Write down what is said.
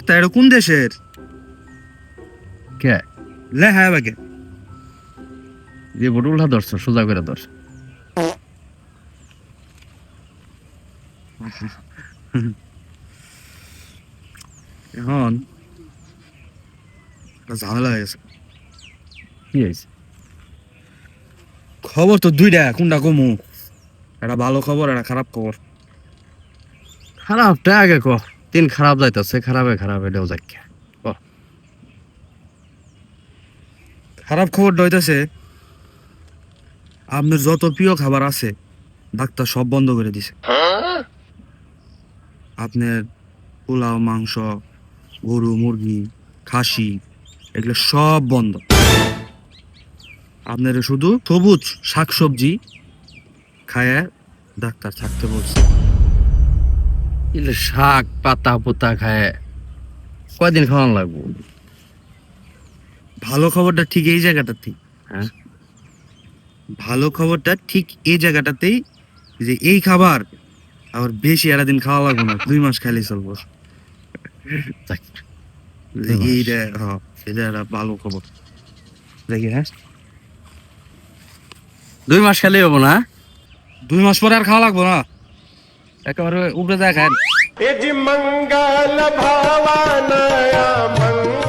Doctor এটা কোন দেশের? কে লে হ্যাঁ বাগে যে বটুলটা ধরছ সোজা করে ধর। এখন একটা ঝামেলা হয়ে গেছে। কি হয়েছে? খবর তো দুইটা, কোনটা কমু? একটা ভালো খবর, একটা খারাপ খবর। খারাপটা আগে ক। তিন খারাপ যাইতেছে, খারাপে খারাপে এটাও যাক। খারাপ খবরটা হইতেছে আপনার যত প্রিয় খাবার আছে ডাক্তার সব বন্ধ করে দিছে। আপনার পোলাও, মাংস, গরু, মুরগি, খাসি এগুলো সব বন্ধ। আপনার শুধু সবুজ শাকসবজি খায় ডাক্তার থাকতে বলছে। এলে শাক পাতা পোতা খায় কয়দিন খাওয়ান লাগবো? ভালো খবরটা ঠিক এই জায়গাটাতেই। হ্যাঁ, ভালো খবরটা ঠিক এই জায়গাটাতেই যে এই খাবার আবার বেশি একটা দিন খাওয়া লাগবে না, 2 মাস খাইলেই চলবো। যাক, যে 2 মাস। এইটা হ্যাঁ, এটা একটা ভালো খবর। দেখি হ্যাঁ, 2 মাস খেলেই হবো না? 2 মাস পরে আর খাওয়া লাগবো না, একেবারে উপরে যায় খায়। मंगल भावानया मंगल